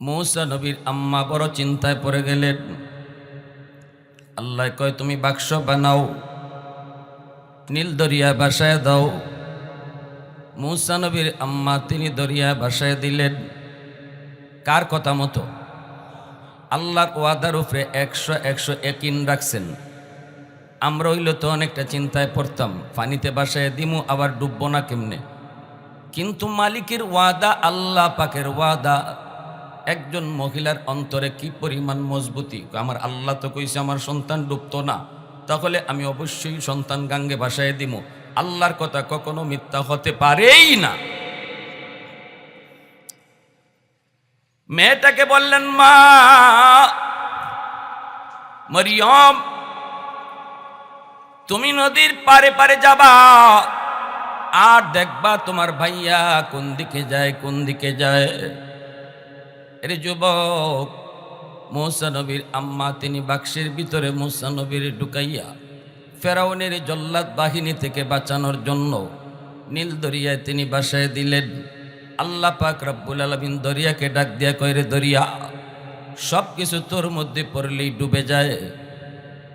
মূসা নবীর আম্মা বড় চিন্তায় পড়ে গেলেন। আল্লাহ কয়, তুমি বাক্স বানাও, নীল দরিয়ায় ভাসায় দাও। মূসা নবীর আম্মা তিনি দরিয়ায় ভাসায় দিলেন। কার কথা মতো? আল্লাহর ওয়াদার উপরে 100 ইয়াকিন রাখছেন। আমরা হইল তো অনেকটা চিন্তায় পড়তাম, পানিতে ভাসায় দিমু, আবার ডুববো না কেমনে। কিন্তু মালিকের ওয়াদা, আল্লাহ পাকের ওয়াদা, একজন মহিলার অন্তরে কি পরিমাণ মজবুতি। আমার আল্লাহ তো কইছে আমার সন্তান ডুবতো না, তাহলে আমি অবশ্যই সন্তান গাঙ্গে ভাসায় দিমু। আল্লাহর কথা কখনো মিথ্যা হতে পারেই না। মেয়েটাকে বললেন, মা মরিয়ম, তুমি নদীর পারে পারে যাবা আর দেখবা তোমার ভাইয়া কোন দিকে যায়, কোন দিকে যায়। এর যুবক, মূসা নবীর আম্মা তিনি বাক্সের ভিতরে মূসা নবীর ঢুকাইয়া ফেরাউনের জল্লাদ বাহিনী থেকে বাঁচানোর জন্য নীল দরিয়ায় তিনি ভাসায় দিলেন। আল্লাহ পাক রব্বুল আলামিন দরিয়াকে ডাক দিয়া কয়, রে দরিয়া, সব কিছু তোর মধ্যে পড়লেই ডুবে যায়।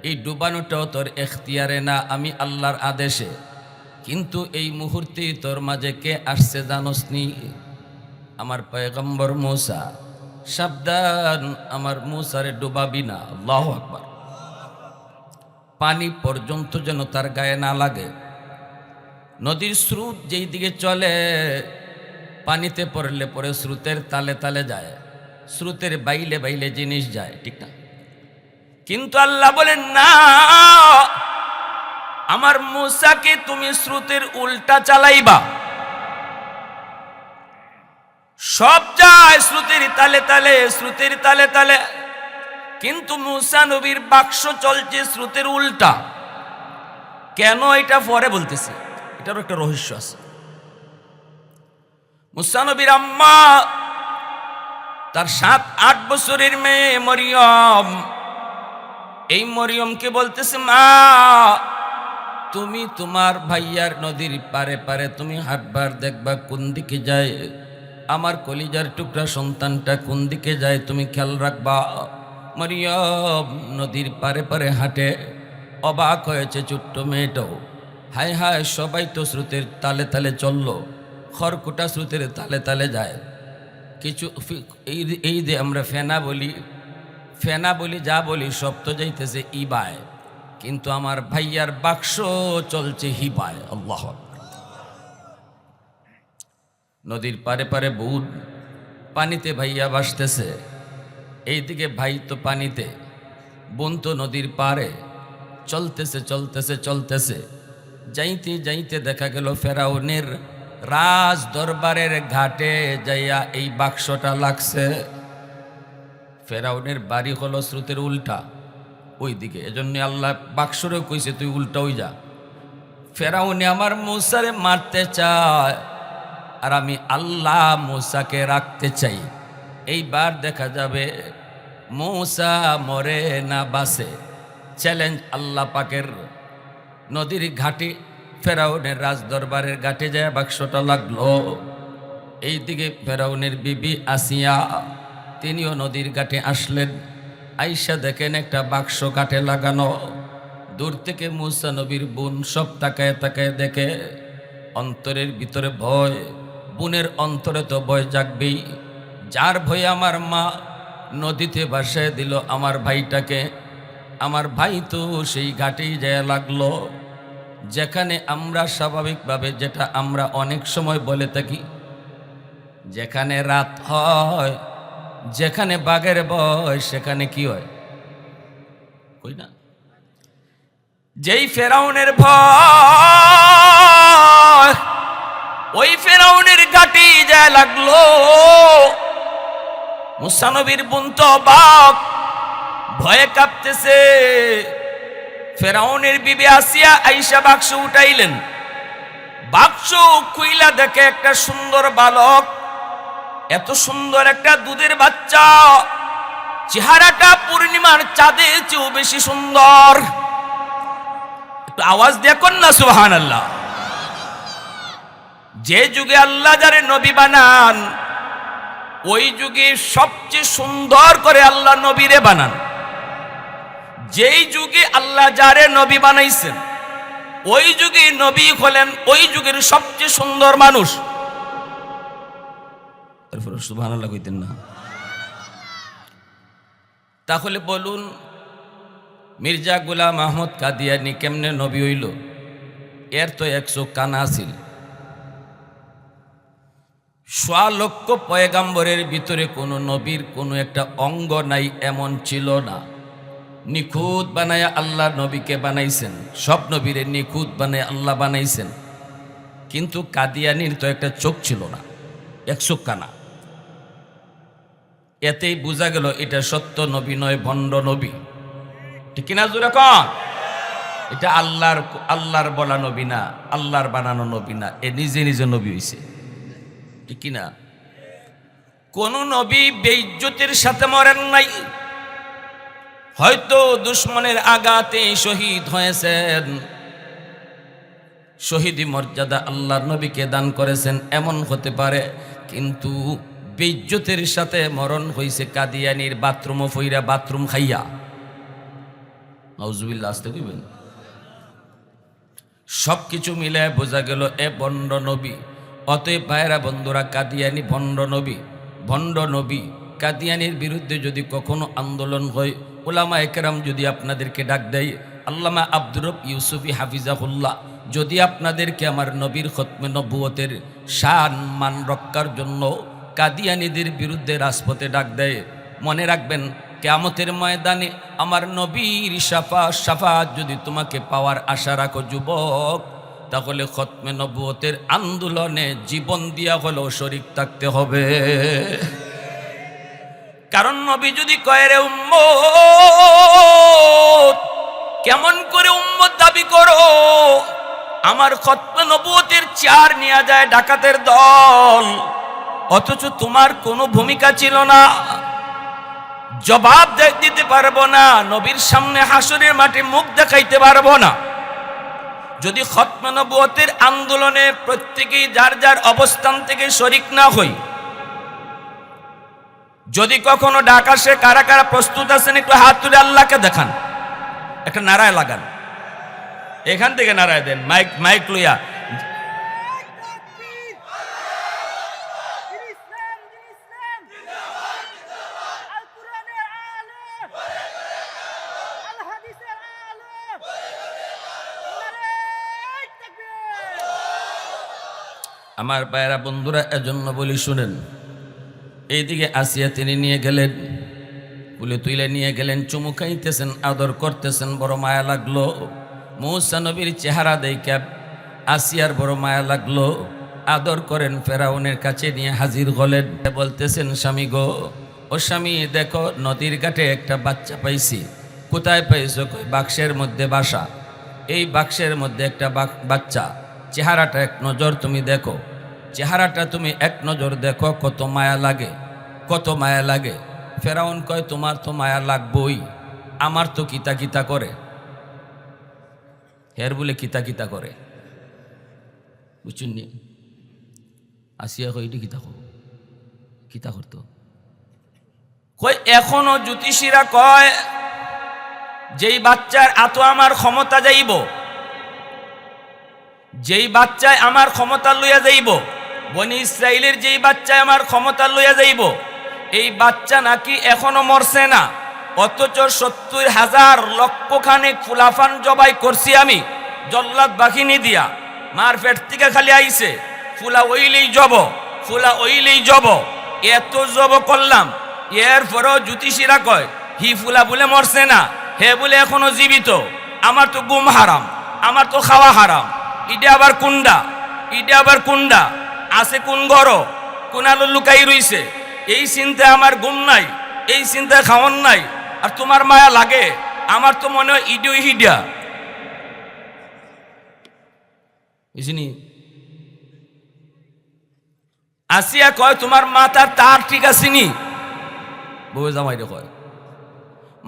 এই ডুবানোটাও তোর এখতিয়ারে না, আমি আল্লাহর আদেশে। কিন্তু এই মুহূর্তেই তোর মাঝে কে আসছে জানোস নি? আমার পয়গম্বর মূসা। সাবধান, আমার মূসারে ডুবাবি না। আল্লাহু আকবার। পানি পর্যন্ত যেন তার গায়ে না লাগে। নদীর স্রোত যেই দিকে চলে, পানিতে পড়লে পরে স্রোতের তালে তালে যায়, স্রোতের বাইলে বাইলে জিনিস যায়, ঠিক না? কিন্তু আল্লাহ বলেন, না, আমার মূসাকে তুমি স্রোতের উল্টা চালাইবা। সব যায় স্রোতের তালে তালে, স্রোতের তালে তালে, কিন্তু মূসা নবীর বাক্স চলছে স্রোতের উল্টা। কেন? এটা পরে বলতেছি, এটারও একটা রহস্য আছে। মূসা নবীর আম্মা, তার 7-8 বছরের মেয়ে মরিয়ম, এই মরিয়মকে বলতেছে, মা তুমি তোমার ভাইয়ার নদীর পারে পারে তুমি হাঁটবার, দেখবা কোন দিকে যায়, আমার কলিজার টুকরা সন্তানটা কোন দিকে যায়, তুমি খেয়াল রাখবা। মরিয়ম নদীর পারে পারে হাঁটে। অবাক হয়েছে ছোট্ট মেয়েটাও। হায় হায়, সবাই তো স্রোতের তালে তালে চলল, খড়কুটা স্রোতের তালে তালে যায়। কিছু এই যে আমরা ফেনা বলি, যা বলি সব তো যাইতেছে ইবায়, কিন্তু আমার ভাইয়ার বাক্স চলছে হিবায়। আল্লাহ। নদীর পারে পারে বুট, পানিতে ভাইয়া ভাসতেছে, এইদিকে ভাই তো পানিতে, বোন তো নদীর পারে। চলতেছে চলতেছে চলতেছে, যাইতে যাইতে দেখা গেল ফেরাউনের রাজ দরবারের ঘাটে যাইয়া এই বাক্সটা লাগছে। ফেরাউনের বাড়ি হলো স্রোতের উল্টা ওই দিকে, এজন্য আল্লাহ বাক্সরে কইছে তুই উল্টা হই যা। ফেরাউনে আমার মূসারে মারতে চায়, আর আমি আল্লাহ মূসাকে রাখতে চাই। এইবার দেখা যাবে মূসা মরে না বাঁচে। চ্যালেঞ্জ আল্লাহ পাকের। নদীর ঘাটে ফেরাউনের রাজদরবারের ঘাটে যায় বাক্সটা লাগলো। এইদিকে ফেরাউনের বিবি আসিয়া তিনিও নদীর ঘাটে আসলেন। আইসা দেখেন একটা বাক্স ঘাটে লাগানো। দূর থেকে মূসা নবীর বোন সব তাকায় তাকায় দেখে। অন্তরের ভিতরে ভয়, বোনের অন্তরে তো ভয় জাগবেই। যার ভয়ে আমার মা নদীতে ভাসায় দিল আমার ভাইটাকে। আমার ভাই তো সেই ঘাটেই যায় লাগলো, যেখানে আমরা স্বাভাবিকভাবে, যেটা আমরা অনেক সময় বলে থাকি, যেখানে রাত হয়, যেখানে বাঘের ভয়, সেখানে কি হয় কই না? যেই ফেরাউনের ভয়, ওই ফেরাউনের ঘাটি যায় লাগলো। মূসা নবীর বোন তো অবাক, ভয়ে কাঁপতেছে। ফেরাউনের বিবি আসিয়া আইসা বাক্স উঠাইলেন। বাক্স খুইলা দেখে একটা সুন্দর বালক, এত সুন্দর একটা দুধের বাচ্চা, চেহারাটা পূর্ণিমার চাঁদের চেয়েও বেশি সুন্দর। একটু আওয়াজ দেখুন না সুবহানাল্লাহ। যে যুগে আল্লাহ যারে নবী বানান, ওই যুগে সবচেয়ে সুন্দর করে আল্লাহ নবীরে বানান। যেই যুগে আল্লাহ যারে নবী বানাইছেন ওই যুগে নবী হলেন ওই যুগের সবচেয়ে সুন্দর মানুষ। সুবহানাল্লাহ কইতেন না? তাহলে বলুন মির্জা গোলাম আহমদ কাদিয়ানি কেমনে নবী হইল? এর তো 100 কানা আছিল। 100 লক্ষ পয়গাম্বরের ভিতরে কোনো নবীর কোনো একটা অঙ্গ নাই এমন ছিল না। নিখুঁত বানায় আল্লাহ নবীকে বানাইছেন, সব নবীরে নিখুঁত বানায় আল্লাহ বানাইছেন। কিন্তু কাদিয়ানির তো একটা চোখ ছিল না, 100 কানা। এতেই বোঝা গেল এটা সত্য নবী নয়, ভণ্ড নবী। ঠিক কিনা জোরে কন? এটা আল্লাহর বলা নবী না, আল্লাহর বানানো নবী না, এ নিজে নিজে নবী হইছে। ঠিক কিনা? কোন নবী বেইজ্জতের সাথে মরেন নাই। হয়তো দুশ্মনের আঘাতে শহীদ হয়েছেন, শহীদি মর্যাদা আল্লাহর নবীকে দান করেছেন, এমন হতে পারে। কিন্তু বেইজ্জতের সাথে মরণ হইছে কাদিয়ানির বাথরুম ফইরা, বাথরুম খাইয়া। নাউজুবিল্লাহ, আসতে কইবেন। সবকিছু মিলে বোঝা গেল এ ভণ্ড নবী। অতএব ভাইরা বন্ধুরা, কাদিয়ানি ভণ্ড নবী। ভণ্ড নবী কাদিয়ানির বিরুদ্ধে যদি কখনো আন্দোলন হয়, উলামা একরাম যদি আপনাদেরকে ডাক দেয়, আল্লামা আব্দুর রব ইউসুফি হাফিজাহুল্লাহ যদি আপনাদেরকে আমার নবীর খতমে নবুয়তের শান মান রক্ষার জন্য কাদিয়ানিদের বিরুদ্ধে রাজপথে ডাক দেয়, মনে রাখবেন কিয়ামতের ময়দানে আমার নবীর শাফাআত যদি তোমাকে পাওয়ার আশা রাখো যুবক, তাহলে খতমে নবুয়তের আন্দোলনে জীবন দিয়া হলেও শরীক থাকতে হবে। কারণ নবী যদি কয় রে উম্মত, কেমন করে উম্মত দাবি করো? আমার খতমে নবুয়তের চেয়ার নিয়ে যায় ডাকাতের দল, অথচ তোমার কোনো ভূমিকা ছিল না, জবাব দিতে পারবো না, নবীর সামনে হাসরের মাঠে মুখ দেখাইতে পারবো না। যদি খতমে নবুয়তের আন্দোলনে প্রত্যেকেই যার যার অবস্থান থেকে শরিক না হই, যদি কখনো ডাক আসে কারা কারা প্রস্তুত আছেন একটু হাত তুলে আল্লাহকে দেখান, একটা নারায় লাগান, এখান থেকে নারায় দেন, মাইক লইয়া। আমার ভাইয়েরা বন্ধুরা, এজন্য বলি শুনেন। এইদিকে আসিয়া তিনি নিয়ে গেলেন, কুলে তুলে নিয়ে গেলেন, চুমু খাইতেছেন, আদর করতেছেন, বড় মায়া লাগলো। মূসা নবীর চেহারা দেখে আসিয়ার বড় মায়া লাগলো, আদর করেন, ফেরাউনের কাছে নিয়ে হাজির হলেন। বলতেছেন, স্বামী গো, ও স্বামী দেখো নদীর ঘাটে একটা বাচ্চা পাইছি। কোথায় পাইছো? বাক্সের মধ্যে বাসা। এই বাক্সের মধ্যে একটা বাচ্চা, চেহারাটা এক নজর তুমি দেখো, চেহারাটা তুমি এক নজর দেখো, কত মায়া লাগে, কত মায়া লাগে। ফেরাউন কয়, তোমার তো মায়া লাগবই, আমার তো কিতা কিতা করে। হের বলে কিতা কিতা করে, বুঝছেন নি? আসিয়া কই এটি কিতা করো, কিতা করতো কয়। এখনো জ্যোতিষীরা কয়, যেই বাচ্চার এত আমার ক্ষমতা যাইব, যেই বাচ্চায় আমার ক্ষমতা লইয়া যাইব, বনি ইসরাইলের যেই বাচ্চায় আমার ক্ষমতা লইয়া যাইব, এই বাচ্চা নাকি এখনো মরছে না, অথচ 70,000 লক্ষখানেক ফুলাফান জবাই করছি আমি জল্লাদ বাহিনী দিয়া। মার পেট থেকে খালি আইছে, ফুলা ওইলেই জব, ফুলা ওইলেই জব, এত জব করলাম। এরপরও জ্যোতিষীরা কয়, হি ফুলা বলে মরছে না, হে বলে এখনো জীবিত। আমার তো গুম হারাম, আমার তো খাওয়া হারাম। ইডে আবার কুন্ডা, ইডে আবার কুন্ডা, আছে কোন ঘর, কোন আলো লুকাই রইছে। এই চিন্তায় আমার গুম নাই, এই চিন্তায় খাওয়ান নাই, আর তোমার মায়া লাগে। আমার তো মনে হয় ইডিও হিডিয়া, বুঝিনি? আসিয়া কয়, তোমার মাথার তার ঠিক আছে নি? বউ জামাই রে কয়,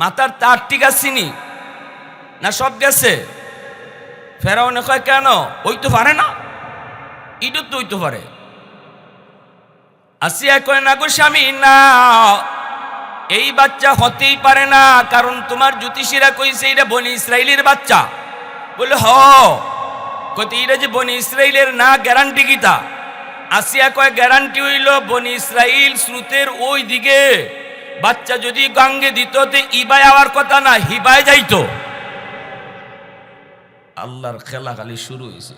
মাথার তার ঠিক আছে নি না সব গেছে? ফেরাউনে কয়, কেন? ওই তো পারে না, ইডো তো ওই তো পারে। আসিয়া কয় না গো স্বামী, না, এই বাচ্চা হতেই পারে না, কারণ তোমার জ্যোতিষীরা কইছে এটা বনি ইসরাইলের বাচ্চা। বলে হ, কত এটা যে বনি ইসরাইলের না, গ্যারান্টি কিতা? আসিয়া কয় গ্যারান্টি হইল বনি ইসরাইল স্রোতের ওই দিকে, বাচ্চা যদি গাঙ্গে দিত তে ইবায় আওয়ার কথা না, হিবায় যাইতো। আল্লাহর খেলা খালি শুরু হয়েছে,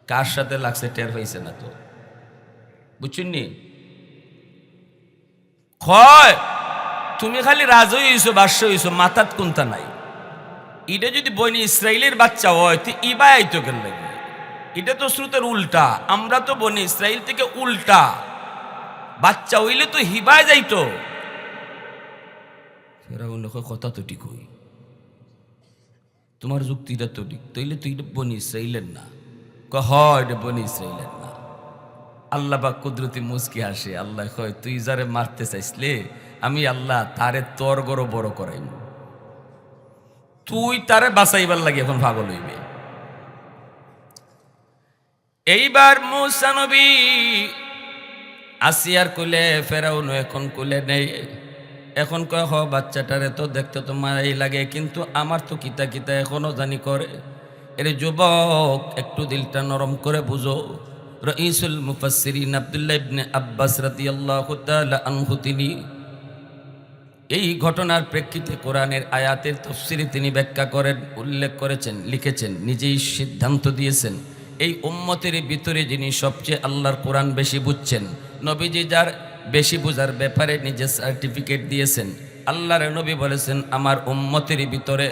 কার সাথে লাগছে টের পাইছে না তো, বুঝছেন নি? কয় তুমি খালি রাজই হইছো, বাদশা হইছো, মাথাত কোনটা নাই। এটা যদি বনি ইসরাইলের বাচ্চা হয় তো ইবায় আইতো কেন লাগে? এটা তো স্রোতের উল্টা, আমরা তো বনি ইসরাইল থেকে উল্টা, বাচ্চা হইলে তো হিবায় যাইতো। ফেরাউন কথা তো ঠিক হই, তোমার যুক্তিটা তো ঠিক, তৈলে তুই বনি ইসরাইলের না। এটা বনি ইসরাইলের না। আল্লাহ বা কুদরতি মুস্কি আসে, আল্লাহ কয় তুই যারে মারতে চাইছলে আমি আল্লাহ তারে তোর গড় বড় করাইম, তুই তারে বাঁচাইবার লাগে এখন পাগল হইবে। এইবার মূসা নবী আসিয়ার কোলে, ফেরাউন এখন কোলে নেই। এখন কয় বাচ্চাটারে তো দেখতে তো মারাই লাগে, কিন্তু আমার তো কিতা কিতা এখনো জানি করে। এর যুবক একটু দিলটা নরম করে বুঝো। রাইসুল মুফাসসিরিন আব্দুল্লাহ ইবনে আব্বাস রাদিয়াল্লাহু তাআলা আনহু তিনি এই ঘটনার প্রেক্ষিতে কোরআনের আয়াতের তাফসীরে তিনি ব্যাখ্যা করেন, উল্লেখ করেছেন, লিখেছেন, নিজেই সিদ্ধান্ত দিয়েছেন এই উম্মতের ভিতরে যিনি সবচেয়ে আল্লাহর কোরআন বেশি বুঝছেন, নবীজি যার বেশি বোঝার ব্যাপারে নিজে সার্টিফিকেট দিয়েছেন। আল্লাহর নবী বলেছেন আমার উম্মতের ভিতরে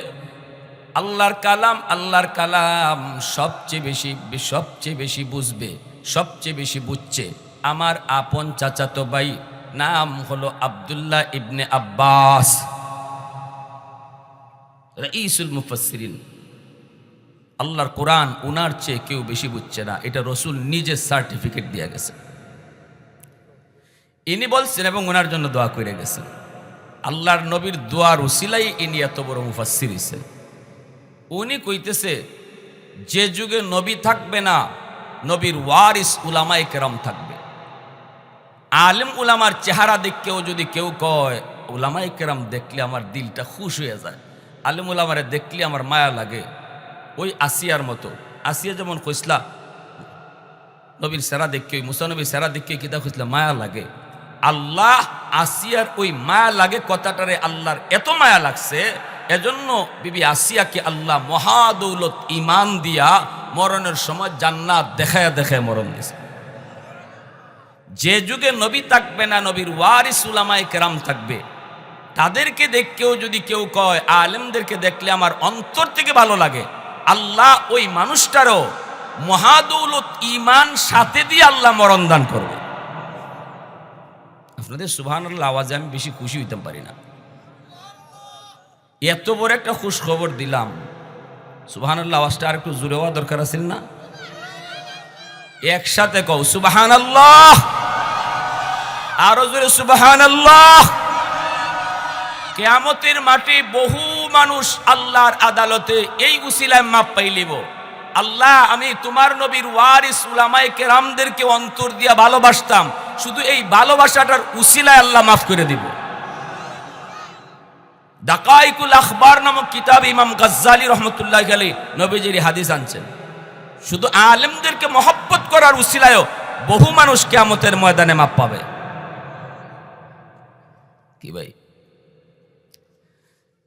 আল্লাহর কালাম সবচেয়ে বেশি বুঝবে, সবচেয়ে বেশি বুঝছে আমার আপন চাচাতো ভাই, নাম হলো আব্দুল্লাহ ইবনে আব্বাস, রাইসুল মুফাসসিরিন। আল্লাহর কোরআন উনার চেয়ে কেউ বেশি বুঝছে না, এটা রসুল নিজে সার্টিফিকেট দিয়ে গেছেন। ইনি বলছেন এবং ওনার জন্য দোয়া করে গেছেন। আল্লাহর নবীর দোয়ার উসিলাই ইনি এত বড় মুফাসসির হইছেন। উনি কইতেছে যে যুগে নবী থাকবে না, নবীর ওয়ারিস উলামায়ে কেরাম থাকবে। আলেম উলামার চেহারা দেখকেও যদি কেউ কয়, উলামায়ে কেরাম দেখলে আমার দিলটা খুশ হয়ে যায়, আলেম উলামারে দেখলে আমার মায়া লাগে। ওই আসিয়ার মতো, আসিয়া যেমন কইসলা নবীর সেরা দেখকে, মুসা নবীর সেরা দেখকে কিতা কইসলা মায়া লাগে, আল্লাহ আসিয়ার ওই মায়া লাগে কথাটারে আল্লাহর এত মায়া লাগছে, এজন্য বিবি আসিয়াকে আল্লাহ মহাদৌলত ইমান দিয়া মরণের সময় জান্নাত দেখায় দেখায় মরণ দিয়েছে। যে যুগে নবী থাকবে না, নবীর ওয়ারিস উলামায়ে কেরাম থাকবে, তাদেরকে দেখকেও যদি কেউ কয়, আলেমদেরকে দেখলে আমার অন্তর থেকে ভালো লাগে, আল্লাহ ওই মানুষটারও মহাদৌলত ইমান সাথে দিয়ে আল্লাহ মরণ দান করবে। আপনাদের সুবহানাল্লাহ আওয়াজে আমি বেশি খুশি হইতে পারি না, এত বড় একটা খুশ খবর দিলাম। সুবহানাল্লাহ আওয়াজটা আর একটু জোরে হওয়া দরকার আছে না? একসাথে কও সুবহানাল্লাহ, আরো জোরে সুবহানাল্লাহ। কিয়ামতের মাঠে বহু মানুষ আল্লাহর আদালতে এই উসিলায় মাপ পাইলিব, আল্লাহ আমি তোমার নবীর ওয়ারিস উলামায়ে কেরামদেরকে অন্তর দিয়া ভালোবাসতাম, শুধু এই ভালোবাসাটার উসিলায় আল্লাহ মাফ করে দিব। দাকাইকুল আখবার নামক কিতাব ইমাম গাজ্জালি রহমতুল্লাহি আলাইহি নবীজির হাদিস আনছেন, শুধু আলেমদেরকে মহব্বত করার উসিলায়ও বহু মানুষ কিয়ামতের ময়দানে মাপ পাবে। কি ভাই?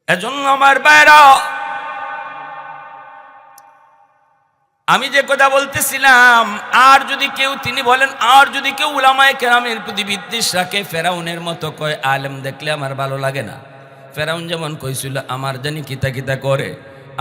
এজন্য আমার ভাইরা, আমি যে কথা বলতেছিলাম, আর যদি কেউ, তিনি বলেন আর যদি কেউ উলামায়ে কেরামের প্রতি বিদ্বেষ রাখে, ফেরাউনের মতো কয় আলেম দেখলে আমার ভালো লাগে না। ফেরাউন যেমন কইছিল আমার জানি কিতা কিতা করে,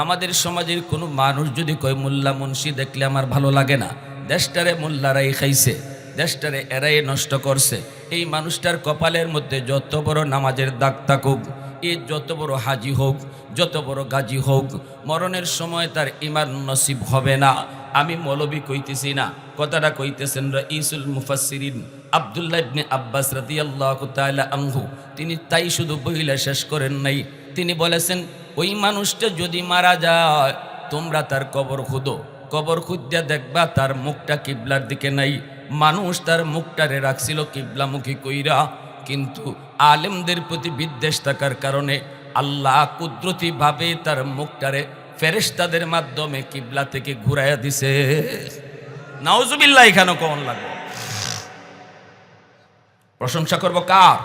আমাদের সমাজের কোনো মানুষ যদি কয় মোল্লা মুন্সি দেখলে আমার ভালো লাগে না, দেশটারে মোল্লারাই খাইছে, দেশটারে এরাই নষ্ট করছে, এই মানুষটার কপালের মধ্যে যত বড় নামাজের দাগ থাকুক, এ যত বড় হাজি হোক, যত বড় গাজী হোক, মরণের সময় তার ঈমান নসিব হবে না। আমি মৌলবি কইতেছি না, কথাটা কইতেছেন রাইসুল মুফাসসিরিন আব্দুল্লাহ ইবনে আব্বাস রাদিয়াল্লাহু তাআলা আনহু। তিনি তাই শুধু বইলা শেষ করেন নাই, তিনি বলেছেন ওই মানুষটা যদি মারা যায় তোমরা তার কবর খুঁদো, কবর খুঁজতে দেখবা তার মুখটা কিবলার দিকে নাই, মানুষ তার মুখটারে রাখছিল কিবলামুখী কইরা, কিন্তু আলেমদের প্রতি বিদ্বেষ থাকার কারণে আল্লাহ কুদরতিভাবে তার মুখটারে ফেরেশতাদের মাধ্যমে কিবলা থেকে ঘুরাইয়া দিছে। নাউজুবিল্লাহ। এখানে কোন লাগবে? প্রশংসা করব কার?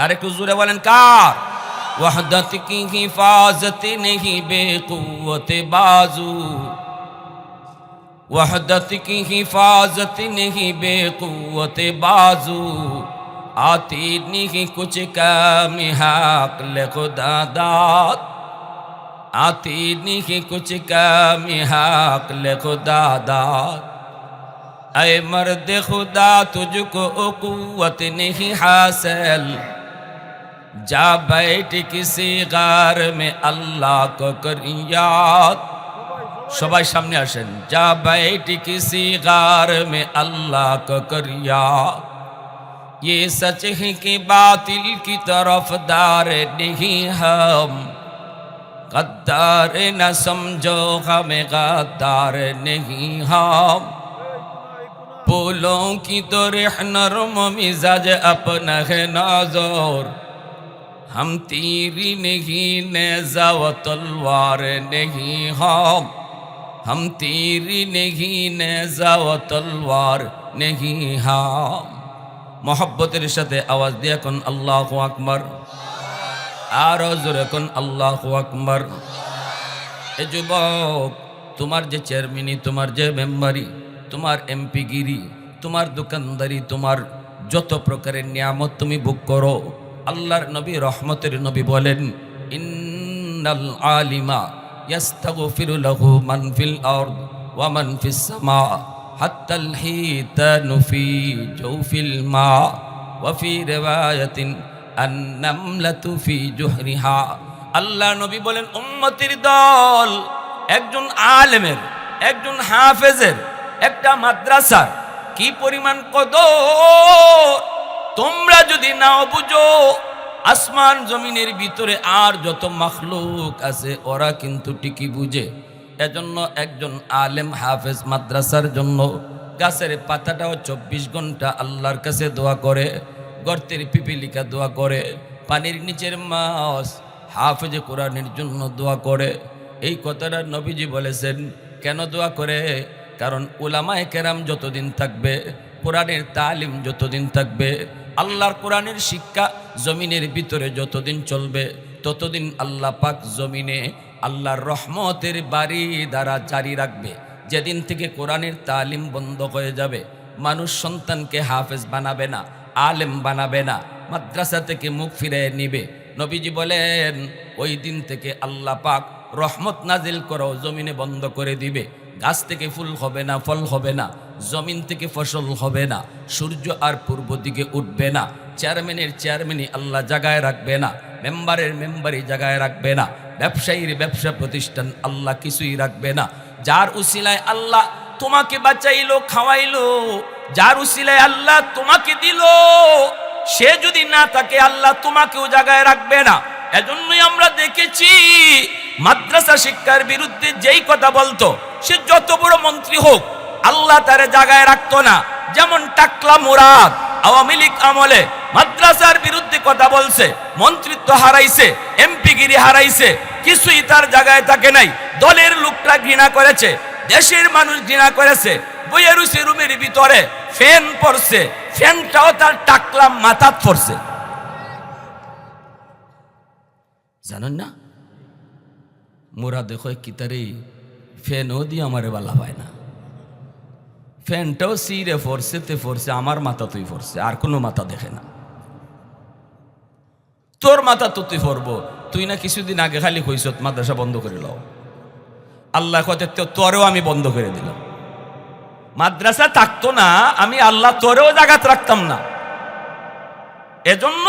আর একটু জোরে বলেন কার? वहदत की हिफाजत नहीं बेकुव्वत बाजू, वहदत की हिफाजत नहीं बेकुव्वत बाजू, आती नहीं कुछ काम हक ले खुदा दाद, आती नहीं कुछ काम हक ले खुदा दाद। ऐ मर्द खुदा तुझको कुव्वत नहीं हासिल, जा बैठ किसी गार में अल्लाह को कर याद। সবাই সামনে আসেন। जा बैठ किसी गार में अल्लाह को कर याद, ये सच है कि बातिल की तरफदार नहीं हम, गद्दार न समझो हमें गद्दार नहीं हम, फूलों की तो रेह नरम मिजाज अपना है नाज़ुर, हम तीरी नहीं नेज़ा व तलवार नहीं हम तीरी नहीं नेज़ा व तलवार नहीं हम। मोहब्बतेर साथे आवाज दिया कोन अल्लाहु আকবার, आरो जोरे कोन अल्लाहु আকবার। ए যুবক, তোমার যে চেয়ারম্যানি, তোমার যে মেম্বারি, তোমার এমপি গিরি, তোমার দোকানদারি, তোমার যত প্রকারের নিয়ামত তুমি ভোগ করো, আল্লাহর নবী রহমতের নবী বলেন, ইন্নাল আলিমা ইয়াস্তাগফিরু লাহু মান ফিল আরদ ওয়া মান ফিস সামা হাত্তাল হিতানু ফি জাওফিল মা ওয়া ফি রিওয়ায়াতিন আন-নামলাতু ফি জুহরিহা। আল্লাহর নবী বলেন, উম্মতের দল একজন আলেমের, একজন হাফেজের, একটা মাদ্রাসার কি পরিমাণ কদর তোমরা যদি নাও বুঝো, আসমান জমিনের ভিতরে আর যত মাখলুক আছে ওরা কিন্তু ঠিকই বুঝে। এজন্য একজন আলেম হাফেজ মাদ্রাসার জন্য গাছের পাতাটাও 24 ঘন্টা আল্লাহর কাছে দোয়া করে, গর্তের পিপিলিকা দোয়া করে, পানির নিচের মাছ হাফেজে কোরআনের জন্য দোয়া করে। এই কথাটা নবীজি বলেছেন। কেন দোয়া করে? কারণ উলামায়ে কেরাম যতদিন থাকবে, কোরআনের তালিম যতদিন থাকবে, আল্লাহর কোরআনের শিক্ষা জমিনের ভিতরে যতদিন চলবে, ততদিন আল্লাহ পাক জমিনে আল্লাহর রহমতের বাড়ি দ্বারা জারি রাখবে। যেদিন থেকে কোরআনের তালিম বন্ধ হয়ে যাবে, মানুষ সন্তানকে হাফেজ বানাবে না, আলেম বানাবে না, মাদ্রাসা থেকে মুখ ফিরিয়ে নিবে। নবীজি বলেন, ওই দিন থেকে আল্লাহ পাক রহমত নাজিল করো জমিনে বন্ধ করে দিবে। গাছ থেকে ফুল হবে না, ফল হবে না, জমিন থেকে ফসল হবে না, সূর্য আর পূর্ব দিকে উঠবে না, চেয়ারম্যানের চেয়ারম্যানই আল্লাহ জাগায় রাখবে না, মেম্বারের মেম্বারই জাগায় রাখবে না, ব্যবসায়ীর ব্যবসা প্রতিষ্ঠান আল্লাহ কিছুই রাখবে না। যার উসিলায় আল্লাহ তোমাকে বাঁচাইলো, খাওয়াইলো, যার উসিলায় আল্লাহ তোমাকে দিল, সে যদি না থাকে আল্লাহ তোমাকেও জাগায় রাখবে না। এজন্যই আমরা দেখেছি মাদ্রাসা শিক্ষার বিরুদ্ধে যেই কথা বলতো, সে যত বড় মন্ত্রী হোক আল্লাহ তারে জাগায় রাখতো না। যেমন টাকলা মুরাদ আওয়ামী লীগ আমলে মাদ্রাসার বিরুদ্ধে কথা বলছে, মন্ত্রিত্ব হারাইছে, এমপিগিরি হারাইছে, কিছুই তার জায়গায় থাকে নাই। দলের লোকরা ঘৃণা করেছে, দেশের মানুষ ঘৃণা করেছে। বইয়ের রুমের ভিতরে ফ্যান পড়ছে, ফ্যানটাও তার টাকলা মাথাত পড়ছে। জানেন না? মোরা দেখো কিতারে ফ্যানও দিয়ে আমারে বালা পায় না, ফ্যানটাও সিরে ফরছে তে ফরছে, আমার মাথা তুই ফরছে, আর কোনো মাথা দেখে না। তোর মাথা তো তুই ফরবো, তুই না কিছুদিন আগে খালি কইছ মাদ্রাসা বন্ধ করে লও। আল্লাহ কথা তোরেও আমি বন্ধ করে দিলাম। মাদ্রাসা থাকতো না, আমি আল্লাহ তোরেও জাগাত রাখতাম না। এজন্য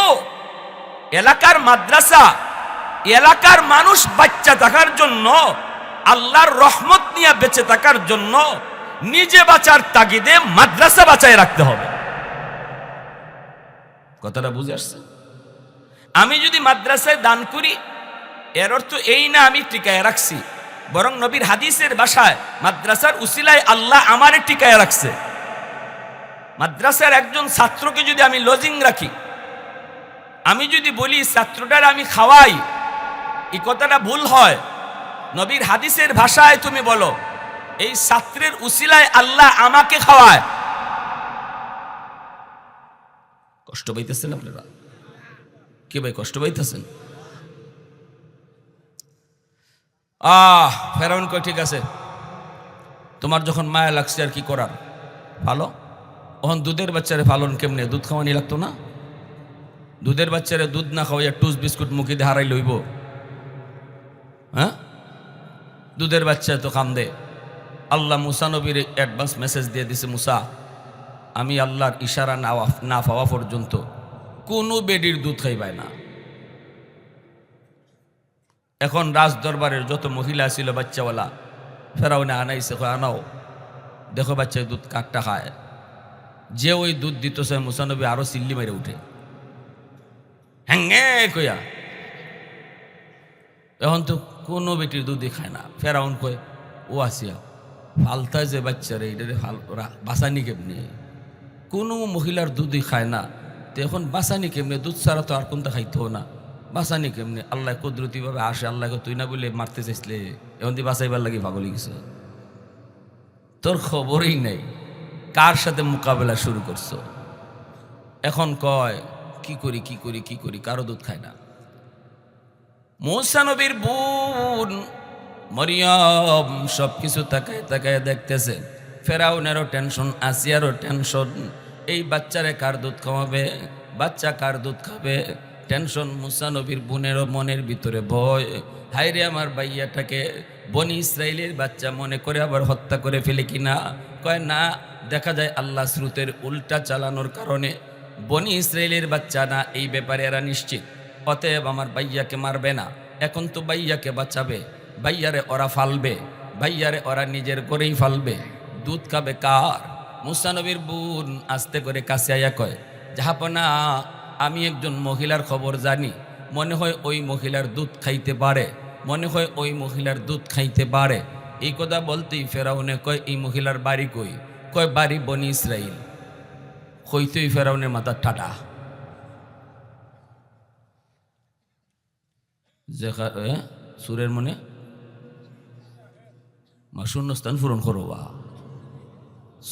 এলাকার মাদ্রাসা, এলাকার মানুষ বাচ্চা থাকার জন্য, আল্লাহর রহমত নিয়ে বেঁচে থাকার জন্য নিজে বাঁচার তাগিদে মাদ্রাসা বাঁচায় রাখতে হবে। কথাটা বুঝে আসছে? আমি যদি মাদ্রাসায় দান করি, এর অর্থ এই না আমি টিকায় রাখছি, বরং নবীর হাদিসের ভাষায় মাদ্রাসার উসিলায় আল্লাহ আমারে টিকায় রাখছে। মাদ্রাসার একজন ছাত্রকে যদি আমি লজিং রাখি, আমি যদি বলি ছাত্রটার আমি খাওয়াই, এই কথাটা ভুল হয়। নবীর হাদিসের ভাষায় তুমি বলো এই ছাত্রের উসিলায় আল্লাহ আমাকে খাওয়ায়। কষ্ট পাইতেছেন আপনারা? কি ভাই কষ্ট পাইতেছেন? ফেরাউন কয় ঠিক আছে, তোমার যখন মায়া লাগছে আর কি করার, ভালো। ওখান দুধের বাচ্চারে ফালন কেমনে? দুধ খাওয়ানি লাগতো না? দুধের বাচ্চারে দুধ না খাওয়াইয়া টুস বিস্কুট মুখে দিয়ে হারাই লইব? হ্যাঁ, দুধের বাচ্চা তো কান্দে। আল্লাহ মুসা নবীর অ্যাডভান্স মেসেজ দিয়ে দিছে, মুসা আমি আল্লাহর ইশারা না পাওয়া পর্যন্ত কোনো বেডির দুধ খাইবায় না। এখন রাজ দরবারের যত মহিলা ছিল বাচ্চাওয়ালা, ফেরাউনে আনাইছে, আনাও দেখো বাচ্চা দুধ কাকটা খায়। যে ওই দুধ দিতেছে মুসানবী আরো চিল্লি মেরে উঠে, হ্যাঙ্গে কইয়া। এখন তো কোনো বেটির দুধই খায় না। ফেরাউন কয় ও আসিয়া ফালতায় যে বাচ্চারে এটারে বাঁচানি কেমনে? কোনো মহিলার দুধই খায় না, তো এখন বাঁচানি কেমনে? দুধ ছাড়া তো আর কোনটা খাইতেও না, বাঁচানি কেমনে? আল্লাহ কুদরতিভাবে আসে। আল্লাহকে তুই না বলে মারতে চাইছিলে, এখন তুই বাঁচাইবার লাগে পাগল গেছ। তোর খবরই নেই কার সাথে মোকাবেলা শুরু করছো। এখন কয় কি করি কি করি কি করি, কারো দুধ খায় না। মূসা নবীর বোন মরিয়ম সবকিছু তাকায় তাকায় দেখতেছে। ফেরাউনেরও টেনশন, আসিয়ারও টেনশন, এই বাচ্চারে কার দুধ খাওয়াবে, বাচ্চা কার দুধ খাবে, টেনশন। মূসা নবীর বোনেরও মনের ভিতরে ভয়, হায়রে আমার ভাইয়াটাকে বনি ইসরাইলের বাচ্চা মনে করে আবার হত্যা করে ফেলে কিনা। কয় না, দেখা যায় আল্লাহ স্রোতের উল্টা চালানোর কারণে বনি ইসরাইলের বাচ্চা না, এই ব্যাপারে এরা নিশ্চিত। অতএব আমার ভাইয়াকে মারবে না, এখন তো ভাইয়াকে বাঁচাবে, ভাইয়ারে ওরা ফালবে, ভাইয়ারে ওরা নিজের করেই ফালবে। দুধ খাবে কার? মূসা নবীর বোন আস্তে করে কাছে আয়া কয়, জাহাপনা আমি একজন মহিলার খবর জানি, মনে হয় ওই মহিলার দুধ খাইতে পারে, মনে হয় ওই মহিলার দুধ খাইতে পারে। এই কথা বলতেই ফেরাউনে কয় এই মহিলার বাড়ি কই? কয় বাড়ি বনি ইসরাইল। হইতেই ফেরাউনের মাথা ঠাটা। সুরের মনে শূন্যস্থান পূরণ করো বা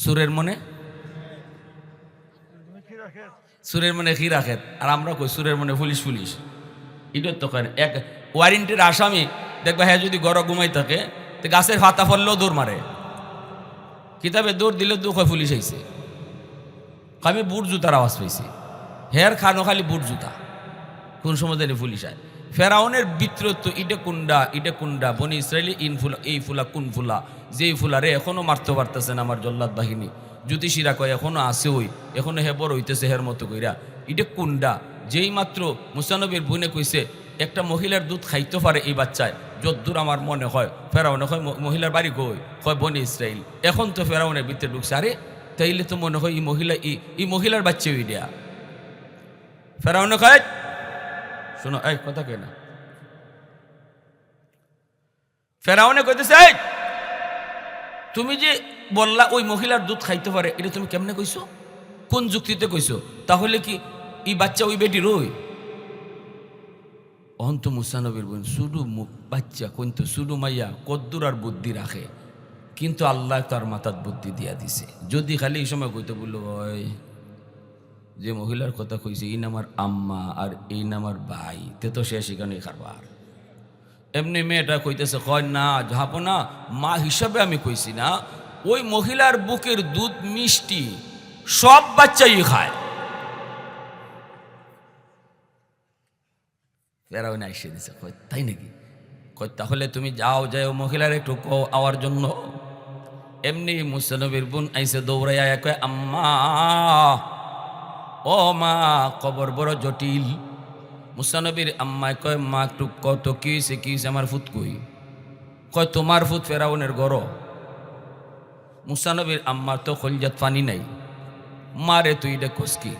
সুরের মনে, সুরের মনে কি রাখে? আর আমরা কই সুরের মনে পুলিশ পুলিশ। এটার তো এক ওয়ারেন্টির আসামি দেখবা, হ্যাঁ যদি গড় ঘুমাই থাকে তো গাছের ফাতা ফললেও দৌড় মারে, কিতাবে দৌড় দিলে তো কয় পুলিশ আইছে। আমি বুট জুতার আওয়াজ পাইছি, হের খানো খালি বুট জুতা, কোন সময় জানি পুলিশ আয়। ফেরাউনের বিত্রত্ব ইটে কুন্ডা বনি ইসরায়েলি ইন ফুলা, এই ফুলা কোন ফুলা, যেই ফুলারে এখনো মারতে পারতেছেন আমার জল্লাদ বাহিনী। জ্যোতিষীরা কয় এখনো আছে, ওই এখনো হেবর হইতেছে হের মতো কইরা। ইটে কুন্ডা যেই মাত্র মূসা নবীর বোনে কইছে একটা মহিলার দুধ খাইতে পারে এই বাচ্চায়, যদ্দূর আমার মনে হয়। ফেরাউনে কয় মহিলার বাড়ি কই? কয় বনি ইসরায়েল। এখন তো ফেরাউনের ভিতরে ঢুকছে, আরে তাইলে তো মনে হয় এই মহিলার বাচ্চা ওই দেয়া। ফেরাউনে কয় শোনো, এই কথা কই না। ফেরাউনে কইতেছে এই তুমি যে বললা ওই মহিলার দুধ খাইতে পারে, এটা তুমি কেমনে কইছো? কোন যুক্তিতে কইছো? তাহলে কি এই বাচ্চা ওই বেটির? ওই অন্ত মূসা নবীর বোন শুধু বাচ্চা কিন্তু শুধু মাইয়া কদ্দুর আর বুদ্ধি রাখে, কিন্তু আল্লাহ তার মাথার বুদ্ধি দিয়া দিছে। যদি খালি এই সময় কইতে বললো ওই যে মহিলার কথা কইছে এই নামার আম্মা আর এই নামার ভাই, তে তো সে সেখানে খারবার। এমনি মেয়েটা কইতেছে কয় না যাবো না, মা হিসাবে আমি কইছি না, ওই মহিলার বুকের দুধ মিষ্টি, সব বাচ্চাই খায়। ফেরাউন এসে দিছে, কয় তাই নাকি? কয় তাহলে তুমি যাও মহিলার একটু কও আওয়ার জন্য। এমনি মূসা নবীর বোন আইসে দৌড়াইয়া কয় আম্মা, ও মা, কবর বড় জটিল। মূসা নবীর আম্মায় কয় মা একটু কত কি হয়েছে আমার ফুত কই? কয় তোমার ফুত ফেরাউনের গড়। মূসা নবীর আম্মার তো কলজাত পানি নাই, মারে তুই এটা কসকি,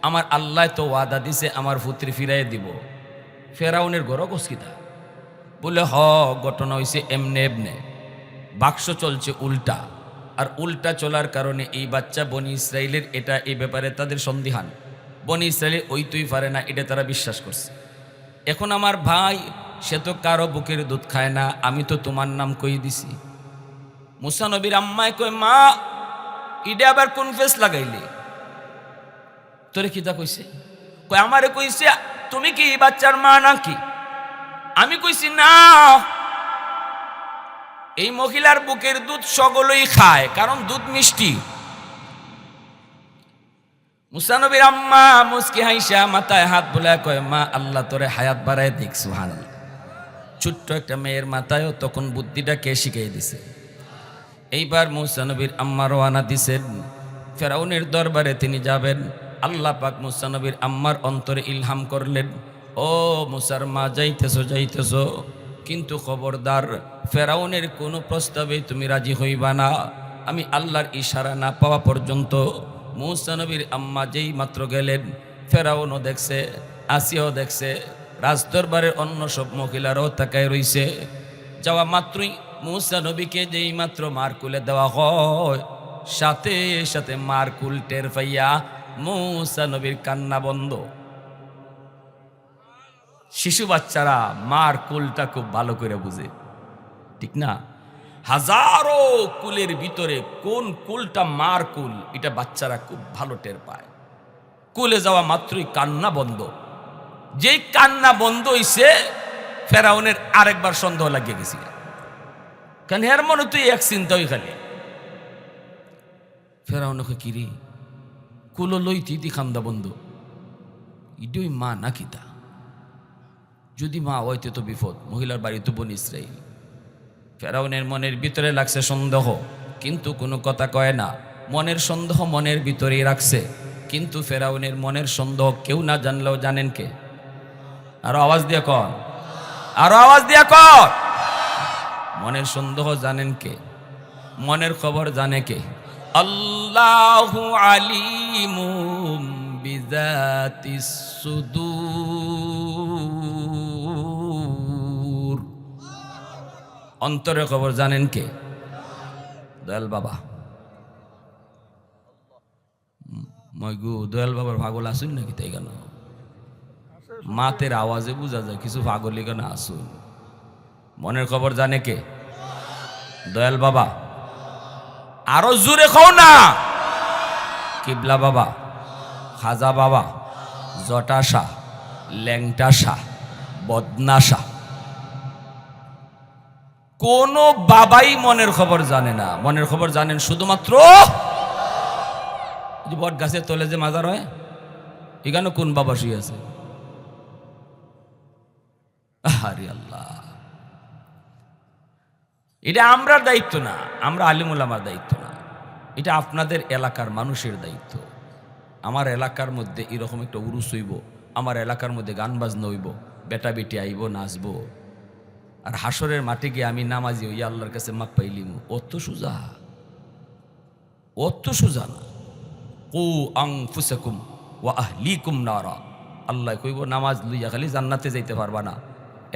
আমার আল্লাহ তো ওয়াদা দিছে আমার ফুত্রি ফিরাই দিব, ফেরাউনের গড় কসকিতা? বলে হ, ঘটনা হয়েছে এমনে এমনে, বাক্স চলছে উল্টা, আর উল্টা চলার কারণে এই বাচ্চা বনি ইসরায়েলের এটা এই ব্যাপারে তাদের সন্দিহান। বনি ইসরায়েল ওই তুই পারে না, এটা তারা বিশ্বাস করছে। এখন আমার ভাই সে তো কারো বুকের দুধ খায় না, আমি তো তোমার নাম কই দিছি। মুসা নবীর আম্মায় কয়, মা ইডে আবার কোন ফেস লাগাইলে? তোরে কিতা কইছে? কয় আমারে কইছে তুমি কি এই বাচ্চার মা নাকি? আমি কইছি না, এই মহিলার বুকের দুধ সকলেই খায়, কারণ দুধ মিষ্টি। মুসা নবীর আম্মা মুস্কি হাইসা মাথায় হাত বুলায় কয়, মা আল্লাহ তোরে হায়াত বাড়ায় দিক। সুবহানাল্লাহ। ছোট্ট একটা মেয়ের মাথায়ও তখন বুদ্ধিটা কে শিখিয়ে দিছে। এইবার মুসা নবীর আম্মা রওনা দিছেন, ফেরাউনের দরবারে তিনি যাবেন। আল্লাহ পাক মুসা নবীর আম্মার অন্তরে ইলহাম করলেন, ও মুসার মা যাইতেছো যাইতেছো, কিন্তু খবরদার ফেরাউনের কোনো প্রস্তাবে তুমি রাজি হইবা না। আমি আল্লাহর ইশারা না পাওয়া পর্যন্ত। মুসা নবীর আম্মা যেই মাত্র গেলেন, ফেরাউনও দেখছে, আসিয়াও দেখছে, রাজদরবারের অন্য সব মহিলারাও তাকায় রইছে। যাওয়া মাত্রই মুসা নবীকে যেই মাত্র মারকুলে দেওয়া হয়, সাথে সাথে মারকুল টের পাইয়া মুসা নবীর কান্না বন্ধ। শিশু বাচ্চারা মার কুলটা খুব ভালো করে বুঝে, ঠিক না? হাজারো কুলের ভিতরে কোন কুলটা মার কুল, এটা বাচ্চারা খুব ভালো টের পায়। কুলে যাওয়া মাত্রই কান্না বন্ধ। যেই কান্না বন্ধ হইছে, ফেরাউনের আরেকবার সন্দেহ লাগিয়ে গেছে, কারণ এর মনে তুই এক চিন্তা হই খালি। ফেরাউনকে কিরি কুলো লইতি খান্দা বন্ধ, ইডই মা নাকি তা? যদি মা হইতে তো বিপদ, মহিলার বাড়ি তো বনি ইসরাইল। ফেরাউনের মনের ভিতরে লাগছে সন্দেহ, কিন্তু কোনো কথা কয় না। মনের সন্দেহ মনের ভিতরেই রাখছে, কিন্তু ফেরাউনের মনের সন্দেহ কেউ না জানলেও জানেন কে? আরো আওয়াজ দিয়ে কর, আরো আওয়াজ দিয়ে কর। মনের সন্দেহ জানেন কে? মনের খবর জানে কে? আল্লাহু আলিমুম বিযাতিস সুদূর। অন্তরের খবর জানেন কে? দয়াল বাবা। ময়গু দয়াল বাবার পাগল আসুন নাকি? তাই কেন? মাতের আওয়াজে বোঝা যায় কিছু পাগল কেন আসুন। মনের খবর জানে কে? দয়াল বাবা। আরো জোরে খাও না। কিবলা বাবা, খাজা বাবা, জটাশা, ল্যাংটাশা, বদনাশা, কোন বাবাই মনের খবর জানে না। মনের খবর জানেন শুধুমাত্র বট গাছের তলে যে মাজার হয়, এখানে কোন বাবা শুয়ে আছে? আরে আল্লাহ, এটা আমরার দায়িত্ব না, আমরা আলিমুল আমার দায়িত্ব না, এটা আপনাদের এলাকার মানুষের দায়িত্ব। আমার এলাকার মধ্যে এরকম একটা উরুস হইব, আমার এলাকার মধ্যে গান বাজনা হইব, বেটা বেটি আইব, নাচবো, আর হাসরের মাঠে গিয়ে আমি নামাজি হইয়া আল্লাহর কাছে মাপ পাইলিম। অত সুজা, অত সুজা না। কু আনফুসাকুম ওয়া আহলিকুম নারা। আল্লাহ কইব নামাজ লইয়া খালি জান্নাতে যাইতে পারবা না।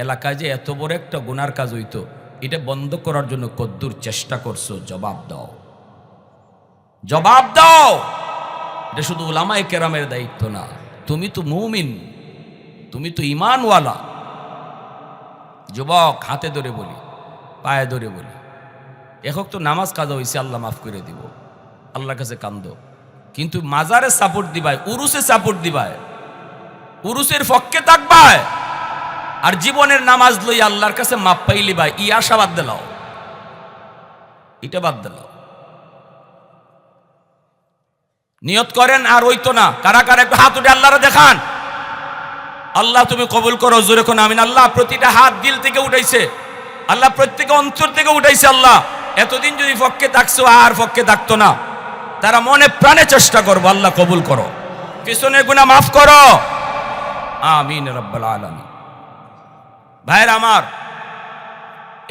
এলাকায় যে এত বড় একটা গুনার কাজ হইতো, এটা বন্ধ করার জন্য কদ্দুর চেষ্টা করছো, জবাব দাও, জবাব দাও। এটা শুধু উলামায়ে কেরামের দায়িত্ব না, তুমি তো মুমিন, তুমি তো ঈমানওয়ালা। যুবক, হাতে ধরে বলি, পায়ে ধরে বলি, এখন তো নামাজ কাজা হয়েছে, আল্লাহ মাফ করে দিব, আল্লাহর কাছে কান্দো। কিন্তু মাজারে সাপোর্ট দিবায়, উরুসে সাপোর্ট দিবায়, উরুসের পক্ষে থাকবায়, আর জীবনের নামাজ লই আল্লাহর কাছে মাপ পাইলি ভাই, ই আশা বাদ দিলাও, এটা বাদ দিলাও। নিয়ত করেন আর হইতো না। কারা কারা একটু হাত উঠে আল্লাহরে দেখান। আল্লাহ তুমি কবুল করো, জোরে কোন আমিন। আল্লাহ প্রতিটা হাত দিল থেকে উঠাইছে, আল্লাহ প্রত্যেক অন্তর থেকে উঠাইছে। আল্লাহ এতদিন যদি পক্ষে থাকছো আর পক্ষে থাকতো না, তারা মনে প্রাণে চেষ্টা করবো, আল্লাহ কবুল করো, পিছনের গুনাহ মাফ করো, আমিন রাব্বাল আলামিন। ভাইয়ের আমার,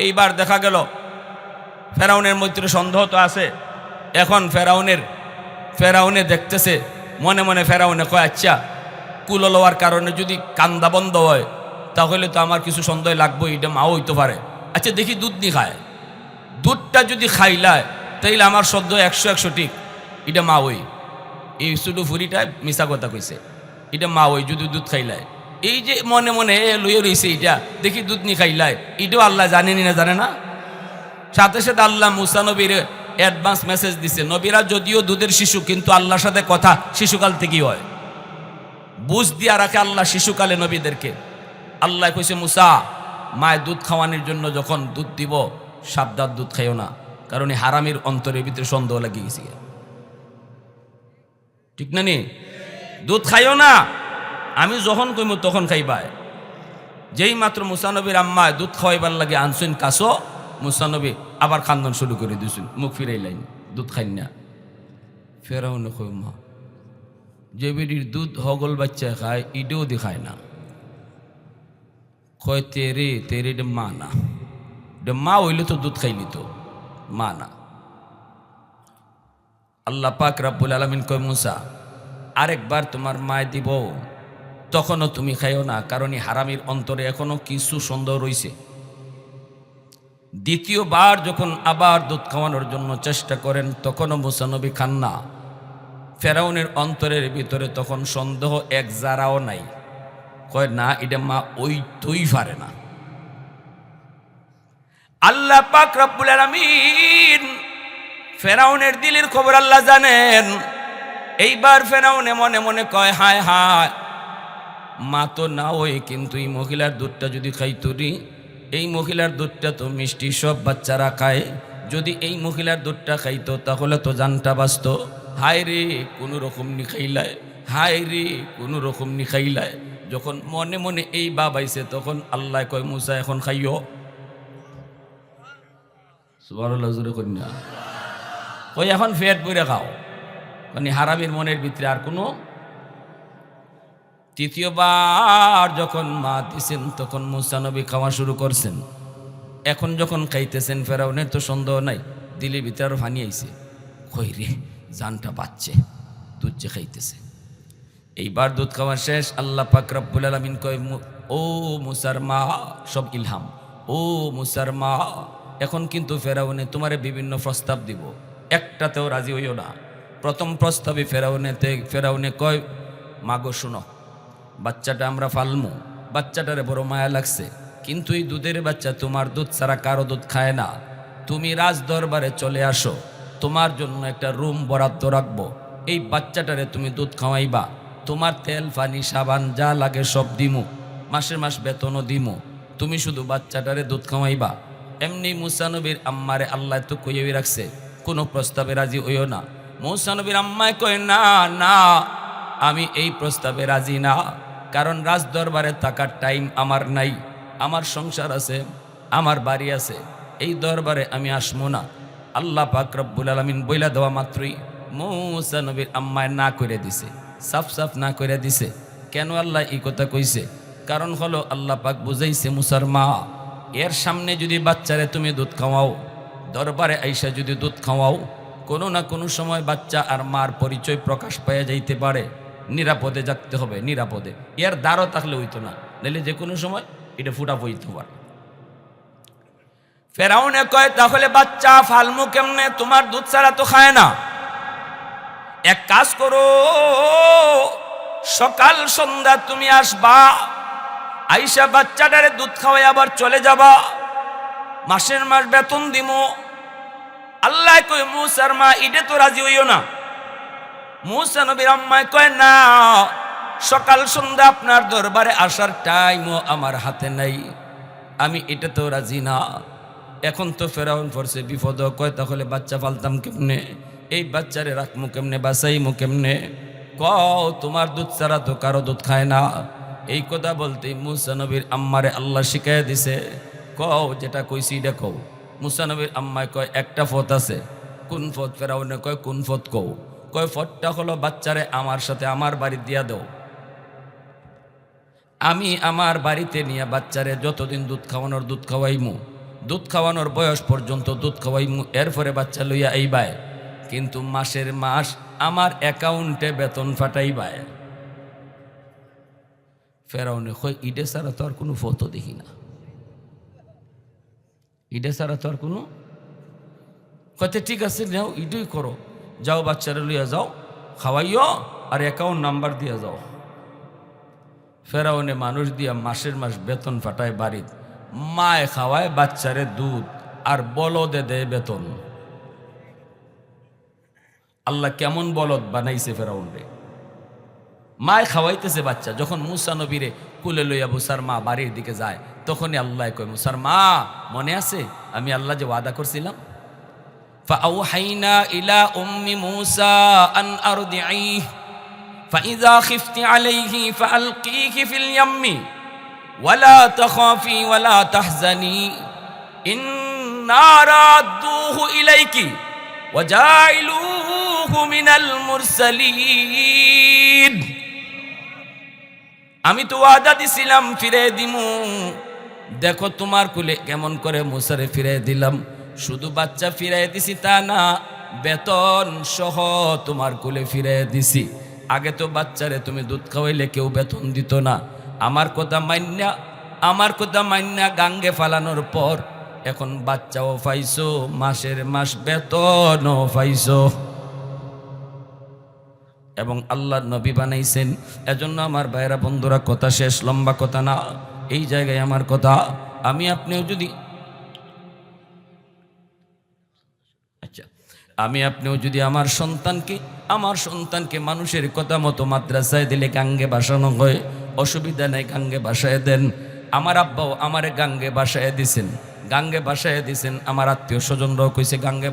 এইবার দেখা গেল ফেরাউনের মধ্যে সন্দেহ তো আছে। এখন ফেরাউনে দেখতেছে মনে মনে, ফেরাউনে কয় আচ্ছা কুল লওয়ার কারণে যদি কান্দা বন্ধ হয়, তাহলে তো আমার কিছু সন্দেহ লাগবে, এটা মাও হইতে পারে। আচ্ছা দেখি দুধ নি খায়, দুধটা যদি খাইলায়, তো তাইলে আমার শব্দ 100 ঠিক, এটা মা ওই, এই শুধু ফুরিটা মিশা কথা কইছে, এটা মা ওই যদি দুধ খাইলায়, এই যে মনে মনে লইয়ে রয়েছে এটা দেখি দুধ নি খাইলায়, এটাও আল্লাহ জানেনি না জানে না। সাথে সাথে আল্লাহ মুসা নবীর অ্যাডভান্স মেসেজ দিছে, নবীরা যদিও দুধের শিশু কিন্তু আল্লাহর সাথে কথা শিশুকাল থেকেই হয়, বুঝ দিয়া রাখে আল্লাহ শিশুকালে নবীদেরকে। আল্লাহ কইছে মুসা মায়ের দুধ খাওয়ানোর জন্য যখন দুধ দিব সাবধান দুধ খাইও না, কারণ এই হারামির অন্তরের ভিতরে সন্দেহ লাগিয়ে গেছে, ঠিক না নি? দুধ খাইও না, আমি যখন কইব তখন খাইবাই। যেই মাত্র মুসা নবীর আম্মা দুধ খাওয়াইবার লাগে আনছেন কাছো, মুসা নবী আবার খান্দন শুরু করে দিয়েছেন, মুখ ফিরাইলেন, দুধ খাই না। ফেরাও না কই মা যে বেডির দুধ হগল বাচ্চা খায় ইডেও দেখায় না, কয় তেরে তেরে মা না, মা হইলে তো দুধ খাইলি তো, মা না। আল্লাহ পাক রাব্বুল আলামিন কয় মুসা আরেকবার তোমার মায় দিব, তখনও তুমি খাইও না, কারণ এই হারামির অন্তরে এখনো কিছু সন্দেহ রইছে। দ্বিতীয়বার যখন আবার দুধ খাওয়ানোর জন্য চেষ্টা করেন তখনও মুসা নবী খান না। ফেরাউনের অন্তরের ভিতরে তখন সন্দেহ এক জারাও নাই, কয় না এটা মা ওই তুই পারে না। আল্লাহ পাক রব্বুল আলামিন ফেরাউনের দিলের খবর আল্লাহ জানেন। এইবার ফেরাউনে মনে মনে কয় হায় হায়, মা তো না ওই, কিন্তু এই মহিলার দুধটা যদি খাইতো রে, এই মহিলার দুধটা তো মিষ্টি, সব বাচ্চারা খায়, যদি এই মহিলার দুধটা খাইতো তাহলে তো জানটা বাঁচত। হায় রে কোনো রকম নি খাইলায়, হায় রে কোনো রকম নি খাইলায়। যখন মনে মনে এই বাবাইছে তখন আল্লাহ কয় মুসা এখন খাইও। সুবহানাল্লাহ জোরে কন্যা কই এখন ফেট বইরে খাও, মানে হারামির মনের ভিতরে আর কোনো। তৃতীয়বার যখন মা দিছেন তখন মুসা নবী খাওয়া শুরু করছেন। এখন যখন খাইতেছেন ফেরাউনের তো সন্দেহ নাই, দিলের ভিতরে আরো ফানি আইছে, কই রে জানটা বাচ্চে, দুধ যে খাইতেছে। এইবার দুধ খাওয়া শেষ, আল্লাহ পাক রব্বুল আলামিন কয় ও মুসার মা, সব ইলহাম, ও মুসার মা এখন কিন্তু ফেরাউনে তোমারে বিভিন্ন প্রস্তাব দিব, একটাতেও রাজি হইও না। প্রথম প্রস্তাবে ফেরাউনে কয় মাগো শুনো, বাচ্চাটা আমরা ফালমু, বাচ্চাটারে বড় মায়া লাগছে, কিন্তু এই দুধের বাচ্চা তোমার দুধ ছাড়া কারো দুধ খায় না, তুমি রাজ দরবারে চলে আসো, তোমার জন্য একটা রুম বরাদ্দ রাখবো, এই বাচ্চাটারে তুমি দুধ খাওয়াইবা, তোমার তেল পানি সাবান যা লাগে সব দিমু, মাসের মাস বেতনও দিমু, তুমি শুধু বাচ্চাটারে দুধ খাওয়াইবা। এমনি মুসা নবীর আম্মারে আল্লাহ তো কইয়ে রাখছে, কোনো প্রস্তাবে রাজি হইও না। মুসা নবীর আম্মায় কয় না না, আমি এই প্রস্তাবে রাজি না, কারণ রাজ দরবারে থাকার টাইম আমার নাই, আমার সংসার আছে, আমার বাড়ি আছে, এই দরবারে আমি আসবো না। আল্লাহ পাক রব্বুল আলামিন বইলা দেওয়া মাত্রই মুসা নবীর আম্মায় না করে দিছে, সাফ সাফ না করে দিছে। কেন আল্লাহ এই কথা কইছে? কারণ হলো আল্লাহ পাক বুঝাইছে মুসার মা, এর সামনে যদি বাচ্চারে তুমি দুধ খাওয়াও, দরবারে আইসা যদি দুধ খাওয়াও, কোনো না কোনো সময় বাচ্চা আর মার পরিচয় প্রকাশ পাইয়া যাইতে পারে, নিরাপদে যাকতে হবে, নিরাপদে। এর দ্বারও থাকলে হইতো না, নাহলে যে কোনো সময় এটা ফুটা পইতে পারে। ফেরাউনে কয় তাহলে বাচ্চা ফালমু কেমনে, তোমার দুধ ছাড়া তো খায় না। এক কাজ করো, সকাল সন্ধ্যা তুমি আসবা, আইসা বাচ্চাটারে দুধ খাওয়াই আবার চলে যাবা, মাসের মাস বেতন দিমু। আল্লাহ কয় মুসার মা ইডে তো রাজি হইও না। মুসা নবীর আম্মায় কয় না, সকাল সন্ধ্যা আপনার দরবারে আসার টাইমও আমার হাতে নাই, আমি এটা তো রাজি না। এখন তো ফেরাউন পড়ছে বিপদ, কয় তাহলে বাচ্চা ফালতাম কেমনে, এই বাচ্চারে রাখমু কেমনে, বাঁচাইমু কেমনে? কও তোমার দুধ ছাড়া তো কারো দুধ খায় না। এই কথা বলতে মুসা নবীর আম্মারে আল্লাহ শিখাইয়া দিছে, কও যেটা কইছি এটা কও। মুসা নবীর আম্মায় কয় একটা ফত আছে। কোন ফত? ফেরাউনে কয় কোন ফত কও? কয় ফতটা হলো বাচ্চারে আমার সাথে আমার বাড়ি দিয়া দাও, আমি আমার বাড়িতে নিয়ে বাচ্চারে যতদিন দুধ খাওয়ানোর দুধ খাওয়াইমু, দুধ খাওয়ানোর বয়স পর্যন্ত দুধ খাওয়াইমু, এরপরে বাচ্চা লইয়া আইবায়, কিন্তু মাসের মাস আমার অ্যাকাউন্টে বেতন ফাটাইবায়। ফেরাউনে কয় ইডে ছাড়া তো আর কোনো ফতো দেখি না, ইডে ছাড়া তো আর কোনো। কতে ঠিক আছে নাও, এটাই করো, যাও বাচ্চারা লইয়া যাও, খাওয়াইও আর অ্যাকাউন্ট নাম্বার দিয়ে যাও। ফেরাউনে মানুষ দিয়া মাসের মাস বেতন ফাটায় বাড়িতে, মায় খাওয়ায় বাচ্চারে দুধ আর বলদে দেয় বেতন। আল্লাহ কেমন বলদ বানাইছে ফেরাউনরে। মায় খাওয়াইতেছে বাচ্চা। যখন মুসা নবীরে কুলে লইয়া মুসার মা বাড়ির দিকে যায়, তখনই আল্লাহ কয়, মুসার মা মনে আছে আমি আল্লাহ যে ওয়াদা করছিলাম? ফাআওহাইনা ইলা উম্মি মুসা আন আরদিঈহ ফাইযা খিফতি আলাইহি ফাআলকিহি ফিল ইয়াম্মি ওয়ালা তাখাফি ওয়ালা তাহজানি ইন্না রাদ্দুহু ইলাইকি ওয়াজাইলুহু মিনাল মুরসালিন। আমি তো ওয়াদা দিছিলাম ফিরে দিমু। দেখো তোমার কুলে কেমন করে মুসারে ফিরে দিলাম। শুধু বাচ্চা ফিরে দিছি তা না, বেতন সহ তোমার কুলে ফিরে দিছি। আগে তো বাচ্চারে তুমি দুধ খাওয়াইলে কেউ বেতন দিত না। আমার কথা মান্যা গাঙ্গে ফালানোর পর এখন বাচ্চাও পাইছো, মাসের মাস বেতনও পাইছো, এবং আল্লাহর নবী বানাইছেন। এজন্য আমার ভাইরা বন্ধুরা, কথা শেষ, লম্বা কথা না, এই জায়গায় আমার কথা। আমি আপনিও যদি আমার সন্তানকে মানুষের কথা মতো মাদ্রাসায় দিলে গাঙ্গে বাসানো হয়, অসুবিধা নেই, গাঙ্গে বাসায় দেন। আমার আব্বাও আমারে গাঙ্গে বাসায় দিছেন, আমার আত্মীয় স্বজনরাও কইছে গাঙ্গে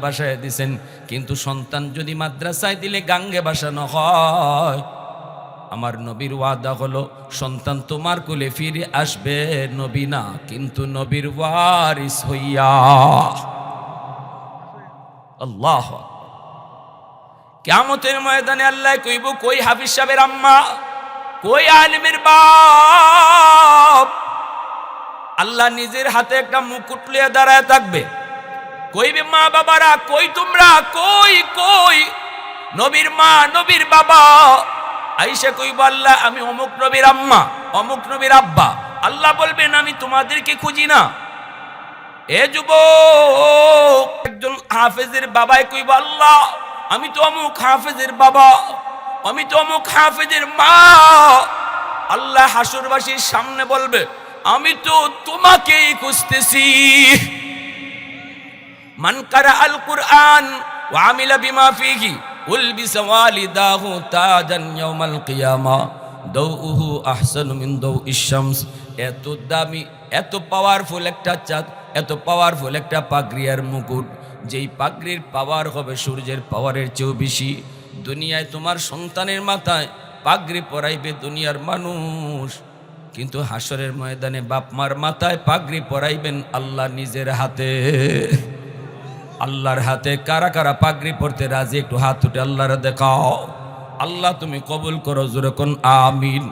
বাসায় দিছেন। কিন্তু সন্তান যদি মাদ্রাসায় দিলে গাঙ্গে বাসানো হয়, আমার নবীর ওয়াদা হলো সন্তান তোমার কোলে ফিরে আসবে, নবী না কিন্তু নবীর ওয়ারিস হইয়া। আল্লাহ, কিয়ামতের ময়দানে আল্লাহ কইব, কই হাফিজ সাহেবের আম্মা, কই আলিমের বাপ? আল্লাহ নিজের হাতে একটা মুকুট লিয়ে দাঁড়ায় থাকবে, কইবে মা বাবারা কই তোমরা, কই কই নবীর মা নবীর বাবা? আইসা কইব, আল্লাহ আমি অমুক নবীর আম্মা, অমুক নবীর আব্বা। আল্লাহ বলবেন আমি তোমাদেরকে খুঁজি না। এ যুবক, একজন হাফেজের বাবাই কইব, আল্লাহ আমি তো অমুক হাফেজের বাবা, আমি তো অমুক হাফেজের মা। আল্লাহ হাসরবাসীর সামনে বলবে, আমি তো তোমাকেই খুঁজতেছি। মান কারা আল কুরআন ওয়া আমিলা বিমা ফিহি উলবিসা ওয়ালিদাহু তাজান ইয়াউমাল কিয়ামা দাউহু আহসানু মিন দাউইশ শামস। এত দামি, এত পাওয়ারফুল একটা চাঁদ, এত পাওয়ারফুল একটা পাগড়ি আর মুকুট, যেই পাগড়ির পাওয়ার হবে সূর্যের পাওয়ারের চেয়েও বেশি। দুনিয়ায় তোমার সন্তানের মাথায় পাগড়ি পরাইবে দুনিয়ার মানুষ, কিন্তু হাসরের ময়দানে বাপ মার মাথায় পাগড়ি পরাইবেন আল্লাহ নিজের হাতে। আল্লাহর হাতে কারা কারা পাগড়ি পরতে রাজি? একটু হাত উঠে আল্লাহরে দেখাও। আল্লাহ তুমি কবুল করো, জোরে কোন আমিন।